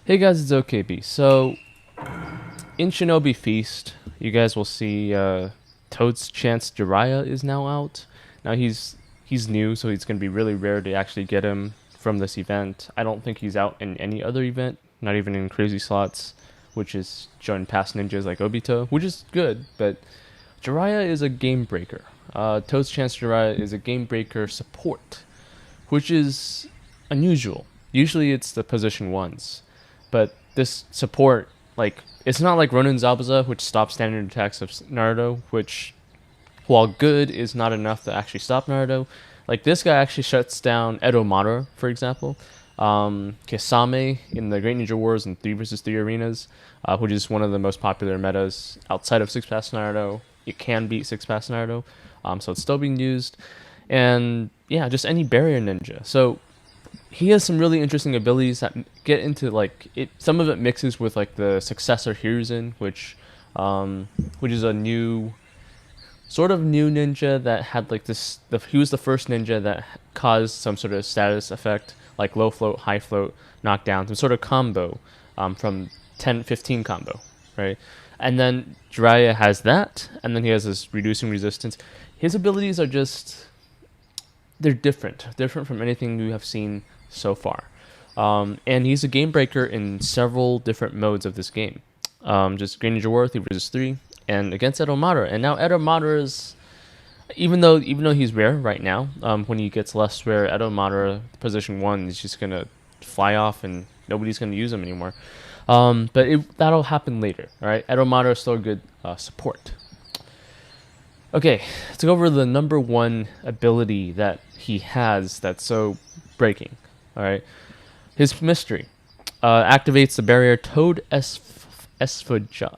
Hey guys, it's OKB. So, in Shinobi Feast, you guys will see Toad's Chance Jiraiya is now out. Now he's new, so it's gonna be really rare to actually get him from this event. I don't think he's out in any other event, not even in crazy slots, which is join past ninjas like Obito, which is good. But Jiraiya is a game breaker. Toad's Chance Jiraiya is a game breaker support, which is unusual. Usually it's the position ones, but this support, like, it's not like Ronin Zabuza, which stops standard attacks of Naruto, which, while good, is not enough to actually stop Naruto. Like, this guy actually shuts down Edo Madara, for example. Kisame in the Great Ninja Wars in 3 versus 3 arenas, which is one of the most popular metas outside of 6 Pass Naruto. It can beat 6 Pass Naruto, so it's still being used. And yeah, just any barrier ninja. So he has some really interesting abilities that get into like it. Some of it mixes with like the successor Hiruzen, which is a new sort of new ninja that had like this. He was the first ninja that caused some sort of status effect, like low float, high float, knockdown, some sort of combo, from 10-15 combo, right? And then Jiraiya has that, and then he has this reducing resistance. His abilities are just they're different from anything we have seen so far. And he's a game breaker in several different modes of this game. Just Great Ninja War 3 versus 3, and against Edo Madara. And now Edo Madara is, even though he's rare right now, when he gets less rare, Edo Madara position 1 is just gonna fly off and nobody's gonna use him anymore. But that'll happen later. All right, Edo Madara is still a good support. Okay, let's go over the number one ability that he has that's so breaking. All right, his mystery activates the barrier Toad Esphajaz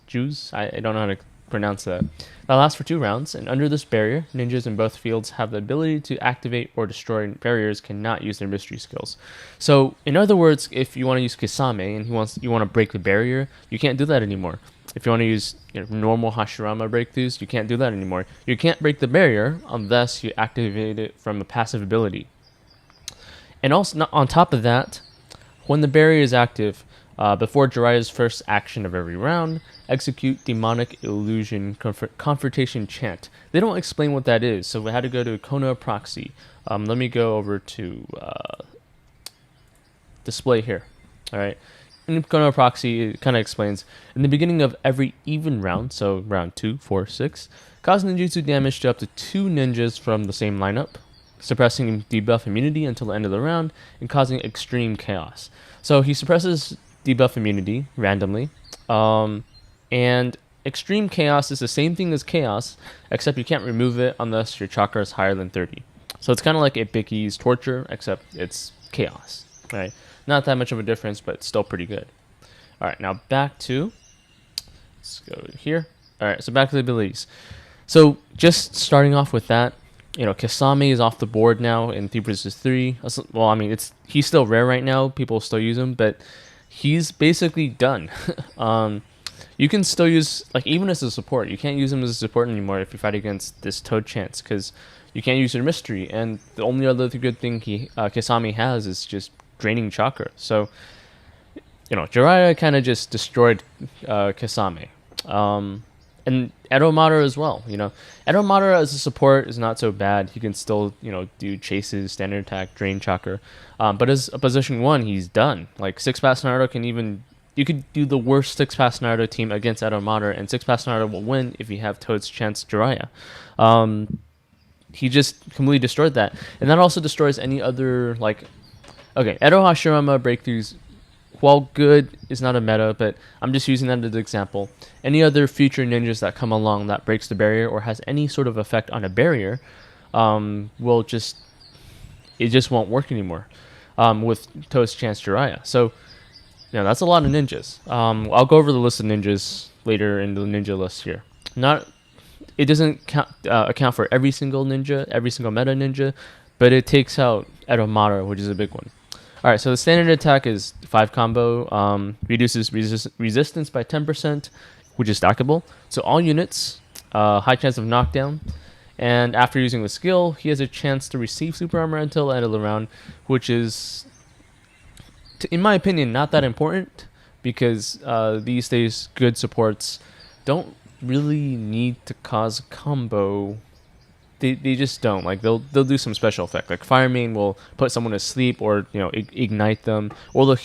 Juice. I don't know how to pronounce that. That lasts for 2 rounds, and under this barrier, ninjas in both fields have the ability to activate or destroy barriers cannot use their mystery skills. So, in other words, if you want to use Kisame and you want to break the barrier, you can't do that anymore. If you want to use normal Hashirama breakthroughs, you can't do that anymore. You can't break the barrier unless you activate it from a passive ability. And also, on top of that, when the barrier is active, before Jiraiya's first action of every round, execute Demonic Illusion Confrontation Chant. They don't explain what that is, so we had to go to Kimono Proxy. Let me go over to display here. All right. In Kimono Proxy, it kind of explains, in the beginning of every even round, so round 2, 4, 6, cause ninjutsu damage to up to 2 ninjas from the same lineup, suppressing debuff immunity until the end of the round, and causing extreme chaos. So he suppresses debuff immunity randomly, and extreme chaos is the same thing as chaos, except you can't remove it unless your chakra is higher than 30. So it's kind of like Ibiki's torture, except it's chaos, right? Not that much of a difference, but still pretty good. All right, now back to, let's go here. All right, so back to the abilities. So just starting off with that, Kisame is off the board now in 3 versus 3. Well, I mean, he's still rare right now. People still use him, but he's basically done. You can still use, like, even as a support. You can't use him as a support anymore if you fight against this Toad Chance, because you can't use your mystery. And the only other good thing Kisame has is just draining chakra. So, Jiraiya kind of just destroyed Kisame. And Edo Madara as well. Edo Madara as a support is not so bad. He can still, do chases, standard attack, drain chakra. But as a position 1, he's done. Like 6 Pass Naruto you could do the worst 6 Pass Naruto team against Edo Madara, and 6 Pass Naruto will win if you have Toad's Chance Jiraiya. He just completely destroyed that. And that also destroys any other, like, okay, Edo Hashirama breakthroughs, while good, is not a meta, but I'm just using that as an example. Any other future ninjas that come along that breaks the barrier or has any sort of effect on a barrier, it just won't work anymore with Toad's Chance Jiraiya. So, that's a lot of ninjas. I'll go over the list of ninjas later in the ninja list here. It doesn't account for every single ninja, every single meta ninja, but it takes out Edo Madara, which is a big one. All right, so the standard attack is 5 combo, reduces resistance by 10%, which is stackable. So all units, high chance of knockdown, and after using the skill, he has a chance to receive super armor until the end of the round, which is in my opinion, not that important because these days good supports don't really need to cause a combo. They just don't. Like they'll do some special effect. Like Fire Main will put someone to sleep, or ignite them, or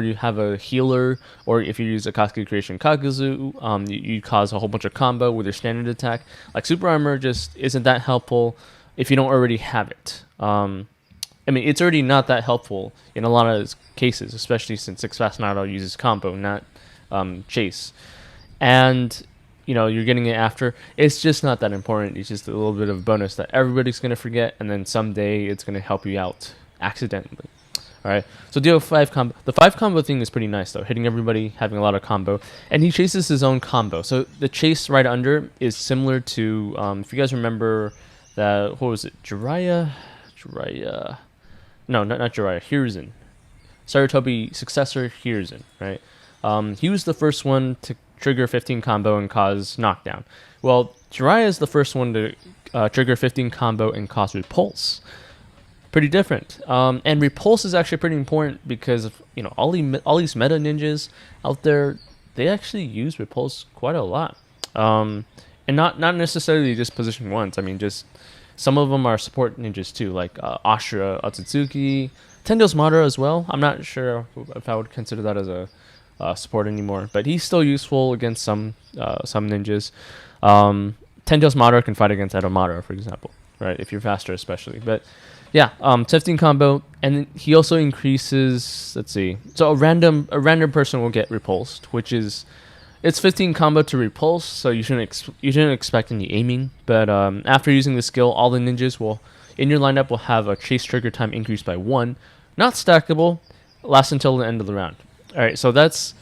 you have a healer, or if you use Akatsuki Creation Kakuzu, you cause a whole bunch of combo with your standard attack. Like Super Armor just isn't that helpful if you don't already have it. I mean, it's already not that helpful in a lot of cases, especially since Six Fast Naruto uses combo, not chase. And you're getting it after. It's just not that important. It's just a little bit of a bonus that everybody's going to forget, and then someday it's going to help you out accidentally. All right, so deal 5 combo. The 5 combo thing is pretty nice, though, hitting everybody, having a lot of combo. And he chases his own combo. So the chase right under is similar to, if you guys remember, what was it? Jiraiya? No, not Jiraiya. Hiruzen. Sarutobi successor Hiruzen, right? He was the first one to trigger 15 combo and cause knockdown. Well, Jiraiya is the first one to trigger 15 combo and cause repulse. Pretty different. And repulse is actually pretty important because of, all these meta ninjas out there, they actually use repulse quite a lot. And not necessarily just position ones. I mean, just some of them are support ninjas too, like Ashura, Otsutsuki, Tendo's Madara as well. I'm not sure if I would consider that as a support anymore, but he's still useful against some ninjas. Tendo's Madara can fight against Edo Madara, for example, right? If you're faster, especially. But yeah, 15 combo, and he also increases. Let's see. So a random person will get repulsed, which is it's 15 combo to repulse, so you shouldn't expect any aiming. But after using the skill, all the ninjas in your lineup will have a chase trigger time increased by 1, not stackable, lasts until the end of the round. All right, so that's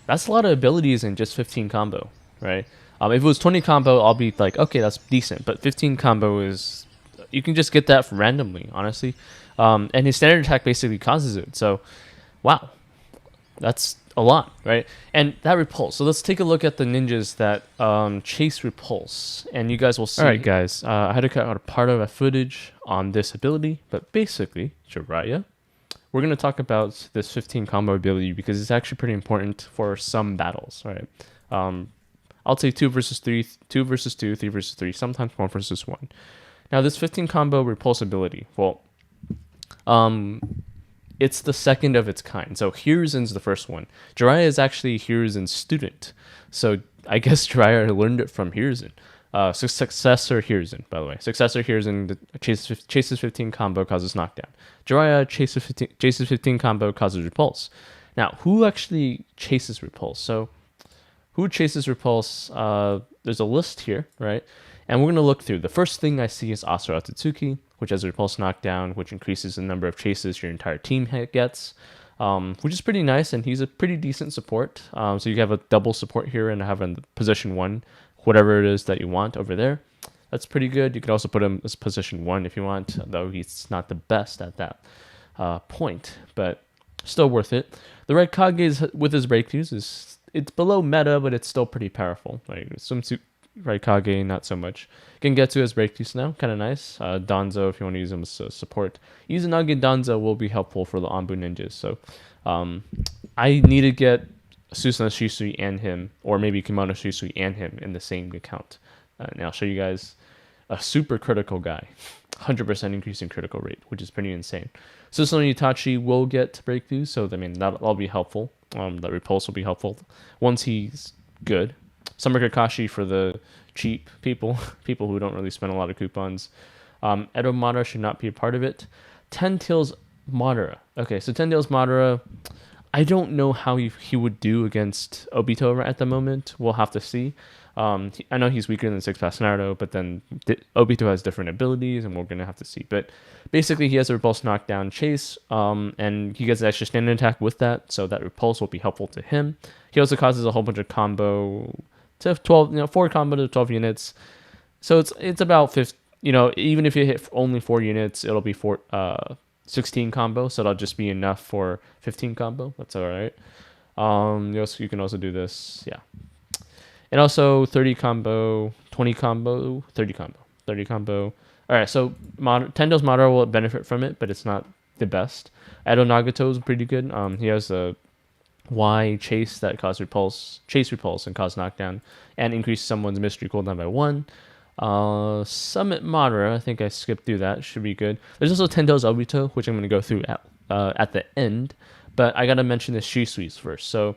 a lot of abilities in just 15 combo, right? If it was 20 combo, I'll be like, okay, that's decent. But 15 combo is, you can just get that randomly, honestly. And his standard attack basically causes it. So, wow, that's a lot, right? And that repulse. So let's take a look at the ninjas that chase repulse, and you guys will see. All right, guys, I had to cut out a part of a footage on this ability, but basically, Jiraiya. We're going to talk about this 15 combo ability because it's actually pretty important for some battles, right? I'll say 2 versus 3, 2 versus 2, 3 versus 3, sometimes 1 versus 1. Now, this 15 combo repulse ability, well, it's the second of its kind. So Hiruzen's the first one. Jiraiya is actually Hiruzen's student. So I guess Jiraiya learned it from Hiruzen. Successor Hiruzen, by the way. Successor Hiruzen chases 15 combo, causes knockdown. Jiraiya chases 15 combo, causes repulse. Now, who actually chases repulse? So, who chases repulse? There's a list here, right? And we're going to look through. The first thing I see is Asura Otsutsuki, which has a repulse knockdown, which increases the number of chases your entire team gets, which is pretty nice, and he's a pretty decent support. So you have a double support here, and have a position 1, whatever it is that you want over there. That's pretty good. You could also put him as position 1 if you want, though he's not the best at that point, but still worth it. The Red Kage with his breakthroughs it's below meta, but it's still pretty powerful. Like Swimsuit Red Kage, not so much. Gengetsu has breakthroughs now, kind of nice. Danzo, if you want to use him as a support. Izanagi Danzo will be helpful for the Anbu ninjas. So I need to get Susanoo Shisui and him, or maybe Kimono Shisui and him in the same account. And I'll show you guys a super critical guy. 100% increase in critical rate, which is pretty insane. Susanoo Itachi will get breakthroughs, so I mean that'll be helpful. That repulse will be helpful once he's good. Summer Kakashi for the cheap people who don't really spend a lot of coupons. Edo Madara should not be a part of it. Ten Tails Madara. Okay, so Ten Tails Madara, I don't know how he would do against Obito at the moment. We'll have to see. I know he's weaker than Six Fast Naruto, but then Obito has different abilities, and we're going to have to see. But basically, he has a repulse knockdown chase, and he gets an extra standard attack with that, so that repulse will be helpful to him. He also causes a whole bunch of combo to 12, 4 combo to 12 units. So it's about 50, even if you hit only 4 units, it'll be 16 combo, so that'll just be enough for 15 combo. That's all right. You can also do this, yeah. And also 30 combo, 20 combo, 30 combo, 30 combo. All right, so Tendo's Madara will benefit from it, but it's not the best. Edo Nagato is pretty good. He has a Y chase that cause repulse, and cause knockdown, and increase someone's mystery cooldown by 1. Summit Madara, I think I skipped through that. Should be good. There's also Tendo's Obito, which I'm going to go through at the end. But I got to mention the Shisui's first. So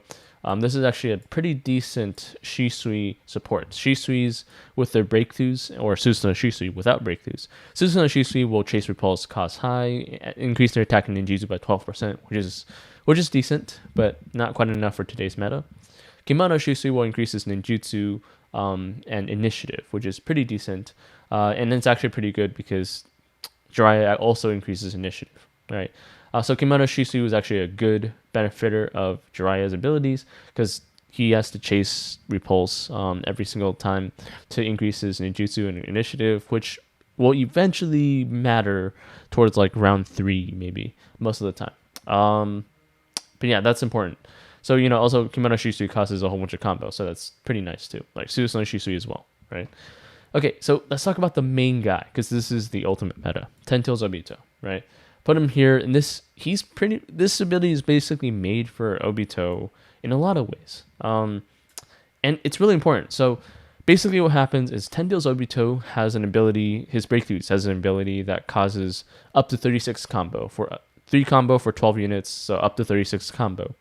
this is actually a pretty decent Shisui support. Shisui's with their breakthroughs, or Susanoo Shisui without breakthroughs. Susanoo Shisui will chase repulse, cause high, increase their attack and ninjutsu by 12%, which is decent, but not quite enough for today's meta. Kimono Shisui will increase his ninjutsu and initiative, which is pretty decent. And it's actually pretty good because Jiraiya also increases initiative, right? So Kimono Shisui was actually a good benefitter of Jiraiya's abilities because he has to chase repulse every single time to increase his ninjutsu and initiative, which will eventually matter towards like round 3, maybe, most of the time. But yeah, that's important. So, also Kimono Shisui causes a whole bunch of combos, so that's pretty nice too. Like Susanoo Shisui as well, right? Okay, so let's talk about the main guy, because this is the ultimate meta. Ten Tails Obito, right? Put him here, and this ability is basically made for Obito in a lot of ways. And it's really important. So basically what happens is Ten Tails Obito has an ability, his breakthroughs has an ability that causes up to 36 combo for 3 combo for 12 units, so up to 36 combo,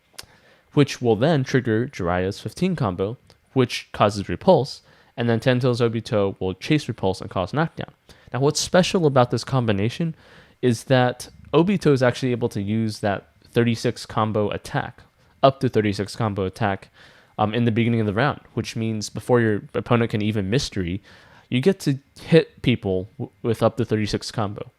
which will then trigger Jiraiya's 15 combo, which causes repulse, and then Ten Tails Obito will chase repulse and cause knockdown. Now, what's special about this combination is that Obito is actually able to use that 36 combo attack, up to 36 combo attack, in the beginning of the round, which means before your opponent can even mystery, you get to hit people with up to 36 combo.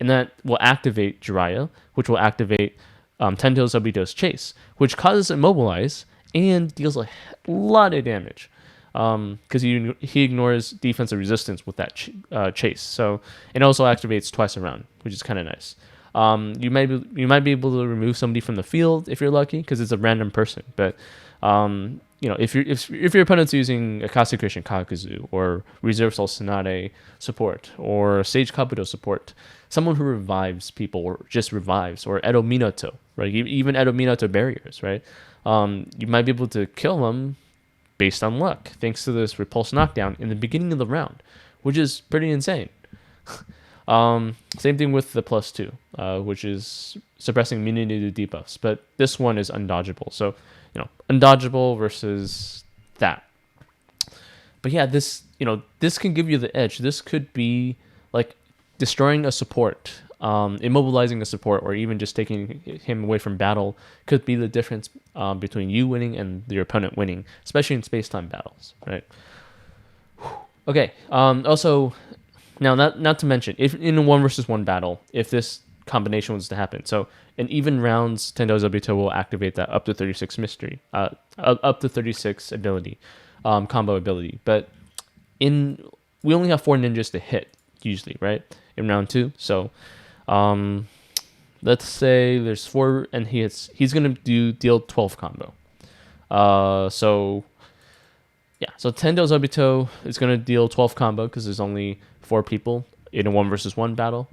And that will activate Jiraiya, which will activate Ten Tails Obito's chase, which causes immobilize and deals a lot of damage. Because he ignores defensive resistance with that chase. So it also activates twice a round, which is kind of nice. You might be able to remove somebody from the field if you're lucky, because it's a random person. But if your opponent's using Akase Christian Kakuzu or Reserve Soul Tsunade support or Sage Kabuto support, someone who revives people or just revives, or Edo Minato, right? Even Edo Minato barriers, right? You might be able to kill them based on luck, thanks to this repulse knockdown in the beginning of the round, which is pretty insane. Same thing with the +2, which is suppressing immunity to debuffs, but this one is undodgeable. So, undodgeable versus that. But yeah, this can give you the edge. This could be like destroying a support, immobilizing a support, or even just taking him away from battle could be the difference between you winning and your opponent winning, especially in space-time battles, right? Okay. Also, now not to mention, if in a 1-versus-1 battle, if this combination was to happen, so in even rounds, Ten Tails Obito will activate that up to 36 mystery, up to 36 ability, combo ability. But we only have 4 ninjas to hit usually, right? In round 2, so. Let's say there's 4 and he's gonna deal 12 combo. So Ten Tails Obito is gonna deal 12 combo because there's only 4 people in a 1-versus-1 battle,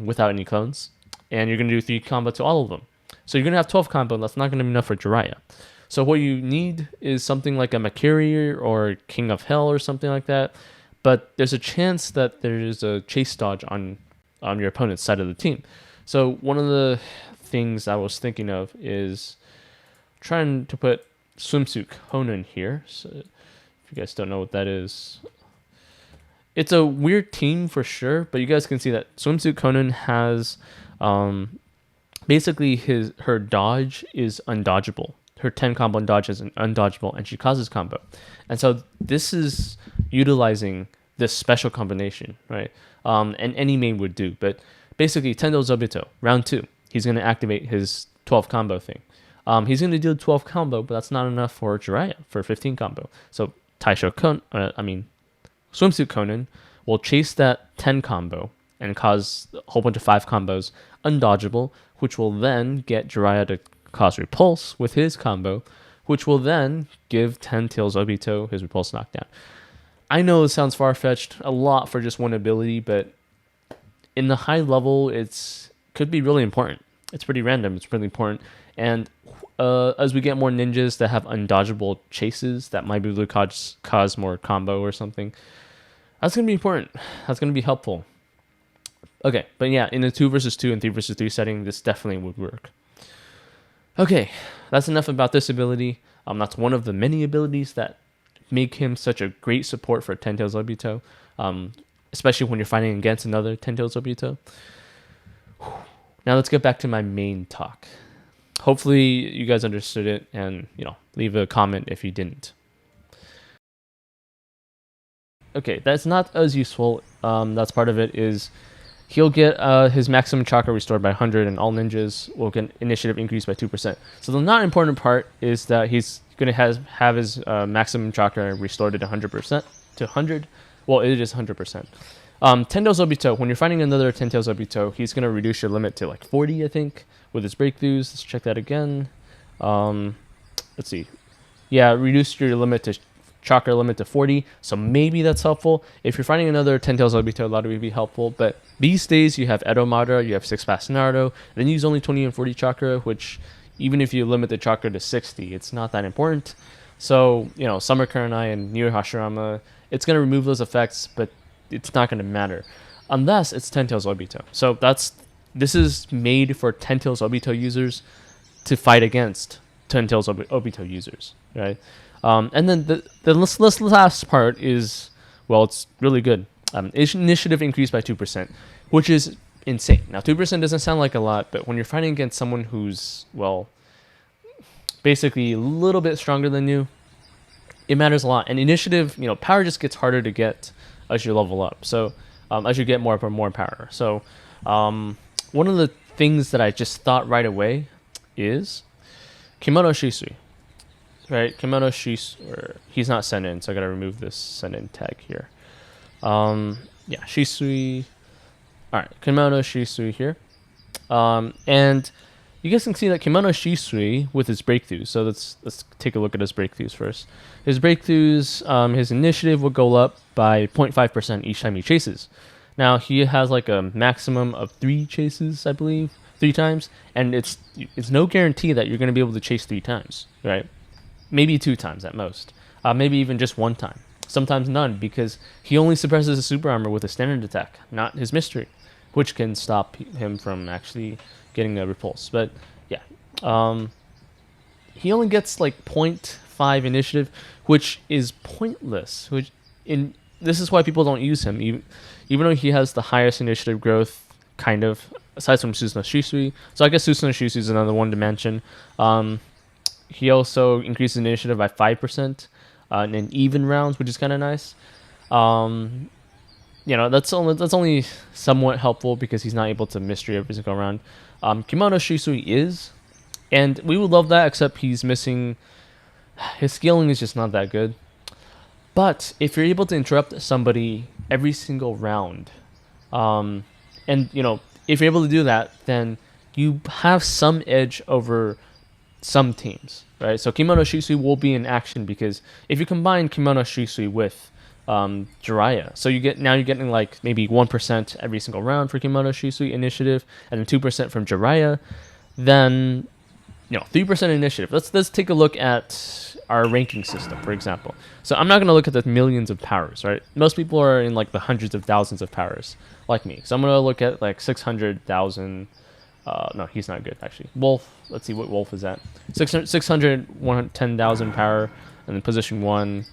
without any clones, and you're gonna do 3 combo to all of them. So you're gonna have 12 combo, and that's not gonna be enough for Jiraiya. So what you need is something like a Makiri or King of Hell or something like that. But there's a chance that there's a chase dodge on your opponent's side of the team. So one of the things I was thinking of is trying to put Swimsuit Conan here. So if you guys don't know what that is, it's a weird team for sure, but you guys can see that Swimsuit Conan has basically her dodge is undodgeable. Her 10 combo dodge is undodgeable, and she causes combo. And so this is utilizing this special combination, right? And any main would do. But basically, Ten Tails Obito, round 2, he's going to activate his 12 combo thing. He's going to do 12 combo, but that's not enough for Jiraiya for 15 combo. So Swimsuit Conan will chase that 10 combo and cause a whole bunch of 5 combos undodgeable, which will then get Jiraiya to cause repulse with his combo, which will then give Ten Tails Obito his repulse knockdown. I know it sounds far-fetched, a lot for just one ability, but in the high level, it's could be really important. It's pretty random. It's really important. And as we get more ninjas that have undodgeable chases that might be able to cause more combo or something, that's going to be important. That's going to be helpful. Okay, but yeah, in the 2 versus 2 and 3 versus 3 setting, this definitely would work. Okay, that's enough about this ability. That's one of the many abilities that make him such a great support for Ten Tails Obito, especially when you're fighting against another Ten Tails Obito. Now let's get back to my main talk. Hopefully you guys understood it, and leave a comment if you didn't. Okay, that's not as useful. That's part of it is he'll get his maximum chakra restored by 100, and all ninjas will get initiative increased by 2%. So the not important part is that he's going to have his maximum chakra restored at 100% to 100. Well, it is 100%. Ten Tails Obito, when you're fighting another Ten Tails Obito, he's going to reduce your limit to like 40, I think, with his breakthroughs. Let's check that again. Let's see. Yeah, reduce your limit to chakra limit to 40, so maybe that's helpful. If you're fighting another Ten Tails Obito, that would be helpful, but these days you have Edo Madara, you have Six Pass Naruto, then you use only 20 and 40 chakra, which even if you limit the chakra to 60, it's not that important. So, Summer Kurenai and Nier Hashirama, it's going to remove those effects, but it's not going to matter unless it's Ten Tails Obito. So this is made for Ten Tails Obito users to fight against Ten Tails Obito users, right? And then the last part is, well, it's really good. Initiative increased by 2%, which is insane. Now, 2% doesn't sound like a lot, but when you're fighting against someone who's, well, basically a little bit stronger than you, it matters a lot. And initiative, power just gets harder to get as you level up. So, as you get more power. So, one of the things that I just thought right away is Kimono Shisui. Right, Kimono Shisui, he's not sent in, so I gotta remove this sent in tag here. Yeah, Shisui. Alright, Kimono Shisui here. And you guys can see that Kimono Shisui with his breakthroughs. So let's take a look at his breakthroughs first. His breakthroughs, his initiative will go up by 0.5% each time he chases. Now he has like a maximum of 3 chases, I believe, 3 times, and it's no guarantee that you're gonna be able to chase 3 times, right? Maybe 2 times at most. Maybe even just 1 time. Sometimes none, because he only suppresses his super armor with a standard attack, not his mystery, which can stop him from actually getting a repulse. But yeah, he only gets like 0.5 initiative, which is pointless. This is why people don't use him, even though he has the highest initiative growth, kind of, aside from Susanoo Shisui. So I guess Susanoo Shisui is another one to mention. He also increases initiative by 5% in even rounds, which is kind of nice. That's only somewhat helpful because he's not able to mystery every single round. Kimono Shisui is, and we would love that, except he's missing. His scaling is just not that good. But if you're able to interrupt somebody every single round, and if you're able to do that, then you have some edge over some teams, right? So Kimono Shisui will be in action because if you combine Kimono Shisui with Jiraiya, so you're getting like maybe 1% every single round for Kimono Shisui initiative, and then 2% from Jiraiya, then 3% initiative. Let's take a look at our ranking system, for example. So I'm not going to look at the millions of powers, right? Most people are in like the hundreds of thousands of powers, like me. So I'm going to look at like 600,000. No, he's not good, actually. Wolf, let's see what Wolf is at. 110,000 power, and then position 1.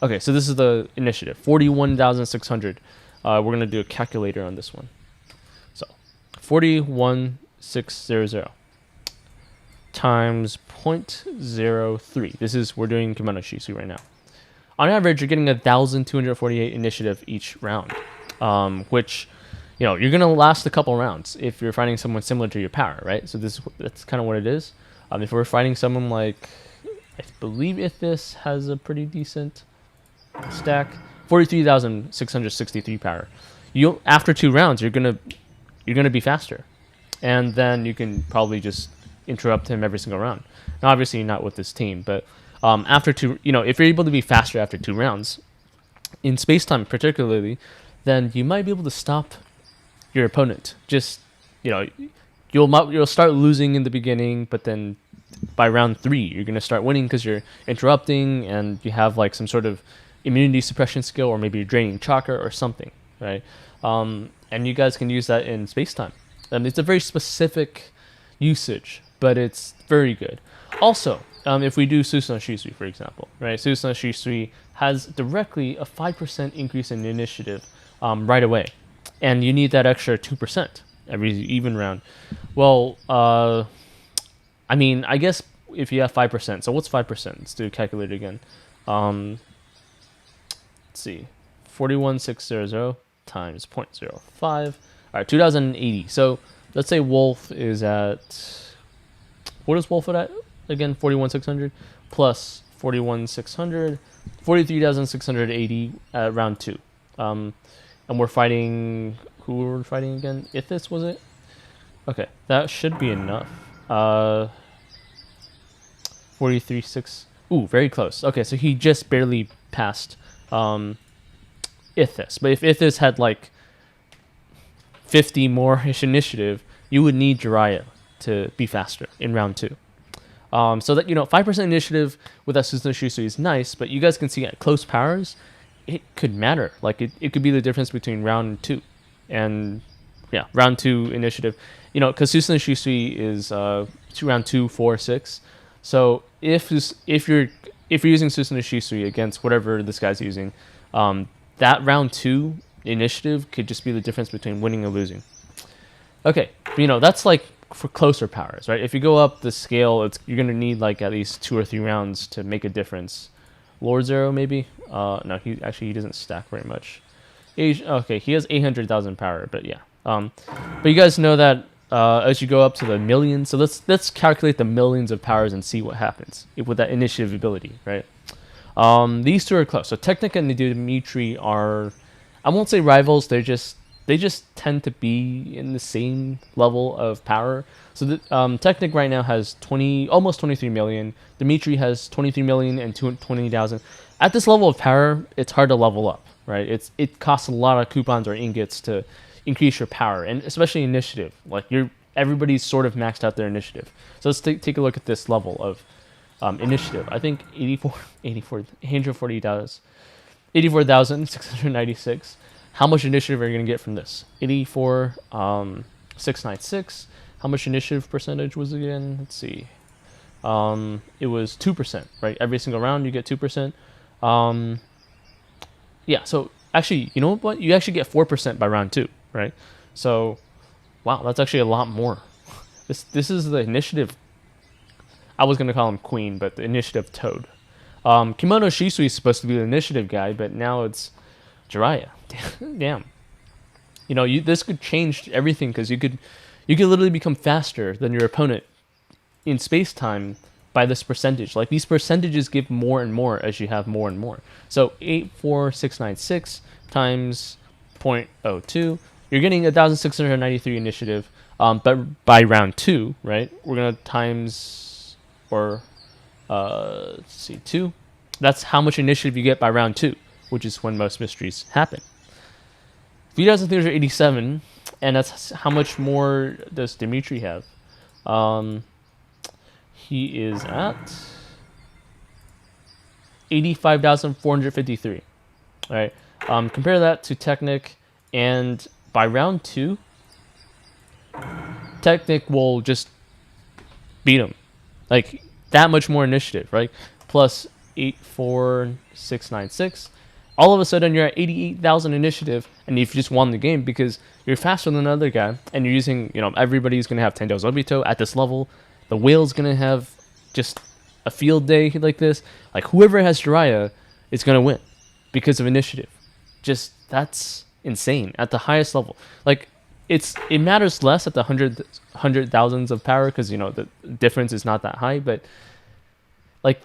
Okay, so this is the initiative, 41,600. We're going to do a calculator on this one. So, 41,600 times 0.03. We're doing Kimono Shisui right now. On average, you're getting 1,248 initiative each round, which... you're going to last a couple rounds if you're fighting someone similar to your power, right? So that's kind of what it is. If we're fighting someone like, I believe Ithis has a pretty decent stack, 43,663 power. After 2 rounds, you're gonna be faster, and then you can probably just interrupt him every single round. Now, obviously, not with this team, but after 2, if you're able to be faster after 2 rounds, in space time particularly, then you might be able to stop your opponent just you know, you'll start losing in the beginning, but then by round 3 you're gonna start winning because you're interrupting and you have like some sort of immunity suppression skill, or maybe you're draining chakra or something, right? And you guys can use that in space time, and it's a very specific usage, but it's very good. Also, if we do Susanoo Shisui, for example, right? Susanoo Shisui has directly a 5% increase in initiative right away, and you need that extra 2% every even round. Well, I mean, I guess if you have 5%, so what's 5%? Let's do calculate it again. Let's see, 41600 times 0.05. All right, 2080. So let's say Wolf is at, what is Wolf at again? 41600 plus 41600, 43,680 at round 2. And we're fighting, who were we fighting again? Ithis, was it? Okay, that should be enough. 43.6. Ooh, very close. Okay, so he just barely passed Ithis. But if Ithis had like 50 more initiative, you would need Jiraiya to be faster in round 2. So that, 5% initiative with that Susanoo Shisui is nice, but you guys can see at close powers, it could matter. Like it could be the difference between round 2 and round 2 initiative. Because Susanoo Shisui is round 2, 4, 6. So if you're using Susanoo Shisui against whatever this guy's using, that round 2 initiative could just be the difference between winning and losing. Okay, that's like for closer powers, right? If you go up the scale, you're gonna need like at least 2 or 3 rounds to make a difference. Lord Zero maybe? No, he doesn't stack very much. Okay, he has 800,000 power, but yeah. But you guys know that as you go up to the millions, so let's calculate the millions of powers and see what happens with that initiative ability, right? These two are close. So Technic and Dimitri are, I won't say rivals, they just tend to be in the same level of power. So the, Technic right now has almost 23 million. Dimitri has 23 million and 20,000. At this level of power, it's hard to level up, right? It costs a lot of coupons or ingots to increase your power, and especially initiative. Like everybody's sort of maxed out their initiative. So let's take a look at this level of initiative. I think 84,696. How much initiative are you going to get from this? 84,696. How much initiative percentage was it again? Let's see. It was 2%, right? Every single round you get 2%. Yeah, so actually, you know what? You actually get 4% by round 2, right? So, wow, that's actually a lot more. This is the initiative. I was going to call him Queen, but the initiative Toad. Kimono Shisui is supposed to be the initiative guy, but now it's Jiraiya. Damn. This could change everything, because you could literally become faster than your opponent in space-time by this percentage. Like, these percentages give more and more as you have more and more. So 84696 times 0.02, you're getting 1,693 initiative. But by round 2, right, we're gonna times, or let's see, 2. That's how much initiative you get by round 2, which is when most mysteries happen. 3,387, and that's how much more does Dimitri have? He is at 85,453. All right. Compare that to Technic, and by round 2, Technic will just beat him. Like, that much more initiative, right? Plus 84696. All of a sudden, you're at 88,000 initiative, and you've just won the game because you're faster than another guy, and you're using, everybody's going to have Tendo's Obito at this level. The whale's going to have just a field day like this. Like, whoever has Jiraiya is going to win because of initiative. Just, that's insane at the highest level. Like, it matters less at the hundred thousands of power, because, the difference is not that high, but, like,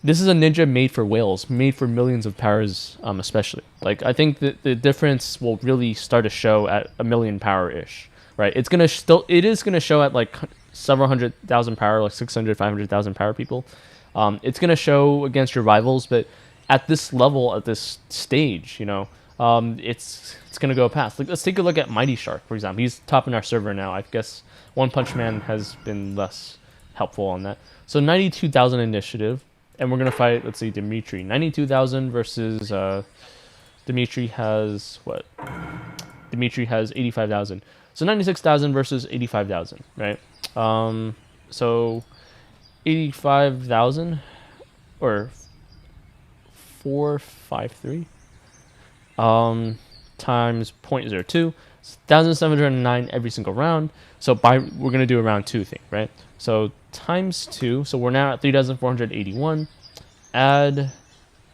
this is a ninja made for whales, made for millions of powers, especially. Like, I think that the difference will really start to show at 1 million power-ish, right? It is gonna show at like several 100,000 power, like 600, 500,000 power people. It's gonna show against your rivals, but at this level, at this stage, it's gonna go past. Like, let's take a look at Mighty Shark, for example. He's topping our server now. I guess One Punch Man has been less helpful on that. So 92,000 initiative, and we're gonna fight. Let's see, Dimitri. 92,000 versus Dimitri has what? Dimitri has 85,000. So 96,000 versus 85,000, right? So 85,000 or 453 times 0.02, 1,709 every single round. So we're gonna do a round 2 thing, right? So times 2. So we're now at 3,481. Add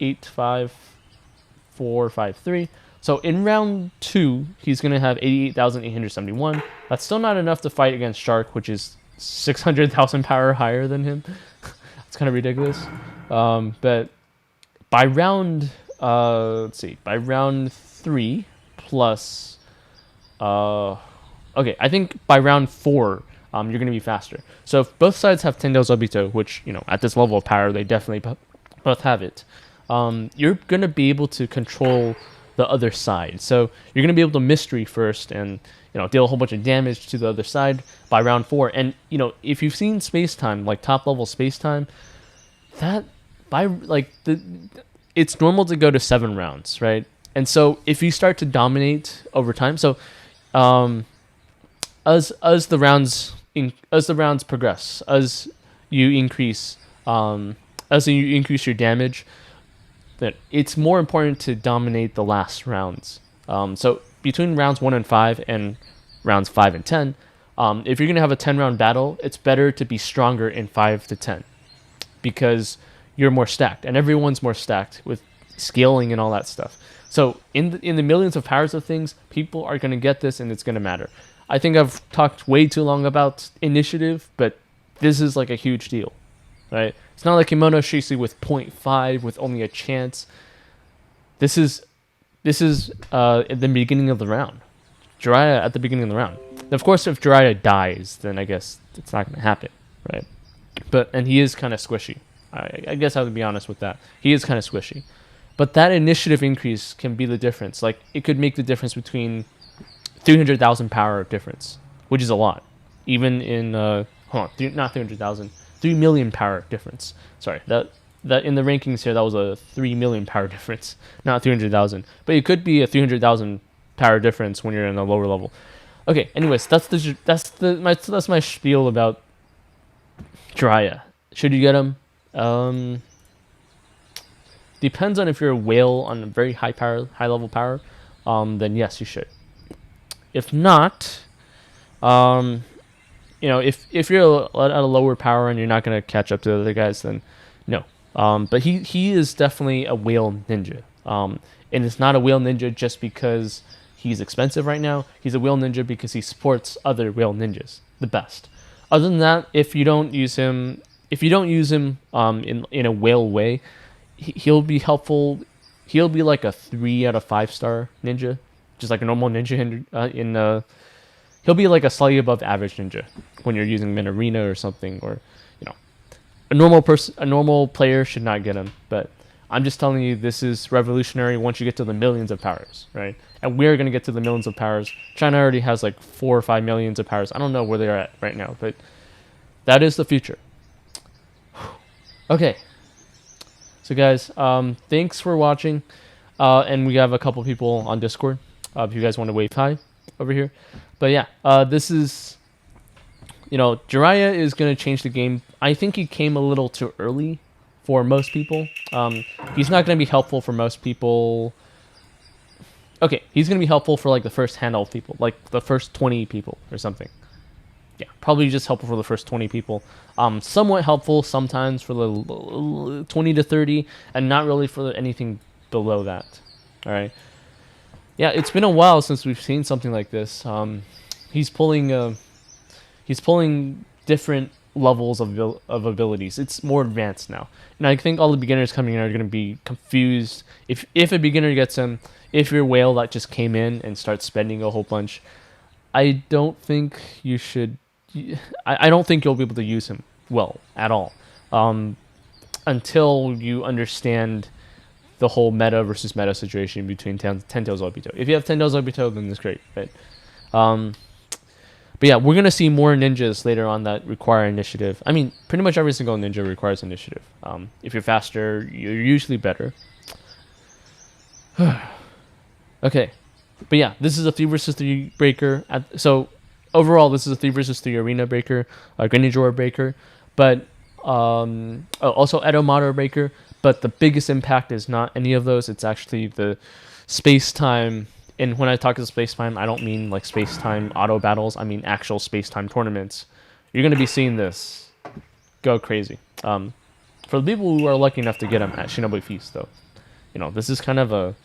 85453. So in round 2, he's going to have 88,871. That's still not enough to fight against Shark, which is 600,000 power higher than him. It's kind of ridiculous. But by round, let's see, by round 3 plus, okay, I think by round 4, you're going to be faster. So if both sides have Tendo Obito, which, you know, at this level of power, they definitely both have it, you're going to be able to control the other side. So you're going to be able to mystery first and, you know, deal a whole bunch of damage to the other side by round 4. And, you know, if you've seen Space Time, like top level Space Time, that by like it's normal to go to 7 rounds, right? And so if you start to dominate over time, so as the rounds progress, as you increase your damage, that it's more important to dominate the last rounds. So between rounds 1 and 5 and rounds 5 and 10, if you're going to have a 10-round battle, it's better to be stronger in 5 to 10 because you're more stacked, and everyone's more stacked with scaling and all that stuff. So in the millions of powers of things, people are going to get this, and it's going to matter. I think I've talked way too long about initiative, but this is like a huge deal, right? It's not like Kimono Shisui with 0.5 with only a chance. This is at the beginning of the round. Jiraiya at the beginning of the round. Now, of course, if Jiraiya dies, then I guess it's not going to happen, right? And he is kind of squishy. I guess I have to be honest with that. He is kind of squishy. But that initiative increase can be the difference. Like, it could make the difference between 300,000 power difference, which is a lot. Even in, not 300,000. 3 million power difference. Sorry, that in the rankings here, that was a 3 million power difference, not 300,000. But it could be a 300,000 power difference when you're in a lower level. Okay, anyways, that's my spiel about Jiraiya. Should you get him? Depends on if you're a whale on a very high level power. Then yes, you should. If not, you know, if you're at a lower power and you're not going to catch up to the other guys, then no. But he is definitely a whale ninja. And it's not a whale ninja just because he's expensive right now. He's a whale ninja because he supports other whale ninjas the best. Other than that, if you don't use him in a whale way, he'll be helpful. He'll be like a 3 out of 5 star ninja, just like a normal ninja he'll be like a slightly above average ninja when you're using him in arena or something, or, you know, a normal player should not get him. But I'm just telling you, this is revolutionary once you get to the millions of powers, right? And we're going to get to the millions of powers. China already has like 4 or 5 millions of powers. I don't know where they're at right now, but that is the future. Okay. So guys, thanks for watching. And we have a couple people on Discord. If you guys want to wave hi over here. But yeah, this is, you know, Jiraiya is going to change the game. I think he came a little too early for most people. He's not going to be helpful for most people. Okay, he's going to be helpful for like the first handful of people, like the first 20 people or something. Yeah, probably just helpful for the first 20 people. Somewhat helpful sometimes for the 20 to 30, and not really for anything below that. All right. Yeah, it's been a while since we've seen something like this. He's pulling different levels of abilities. It's more advanced now, and I think all the beginners coming in are going to be confused. If a beginner gets him, if you're a whale that just came in and starts spending a whole bunch, I don't think you should. I don't think you'll be able to use him well at all until you understand the whole meta versus meta situation between Tento's Obito. If you have Tento's Obito, then it's great. But yeah, we're gonna see more ninjas later on that require initiative. I mean, pretty much every single ninja requires initiative. If you're faster, you're usually better. Okay, but yeah, this is a 3 versus 3 breaker. So overall, this is a 3 versus 3 arena breaker, a Greninja breaker, but also Edomato breaker. But the biggest impact is not any of those. It's actually the space-time. And when I talk about space-time, I don't mean like space-time auto battles. I mean actual space-time tournaments. You're going to be seeing this go crazy. For the people who are lucky enough to get them at Shinobi Feast, though, you know, this is kind of a...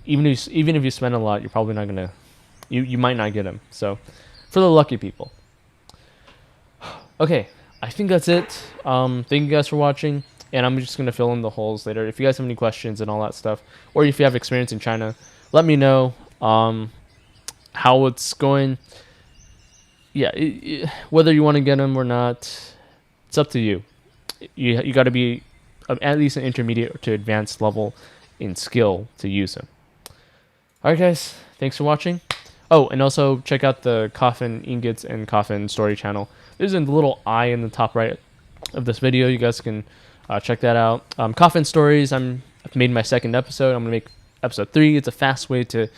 Even if you spend a lot, you're probably not going to... You might not get them. So, for the lucky people. Okay, I think that's it. Thank you guys for watching. And I'm just going to fill in the holes later. If you guys have any questions and all that stuff, or if you have experience in China, let me know how it's going. Yeah, whether you want to get them or not, it's up to you. You got to be at least an intermediate to advanced level in skill to use them. Alright guys, thanks for watching. Oh, and also check out the Coffin Ingots and Coffin Story channel. There's a little eye in the top right of this video. You guys can check that out. Coffin Stories, I've made my 2nd episode. I'm going to make episode 3. It's a fast way to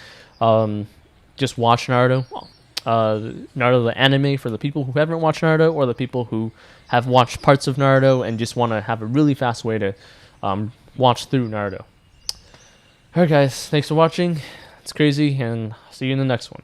just watch Naruto. Naruto the anime for the people who haven't watched Naruto, or the people who have watched parts of Naruto and just want to have a really fast way to watch through Naruto. Alright guys, thanks for watching. It's crazy, and see you in the next one.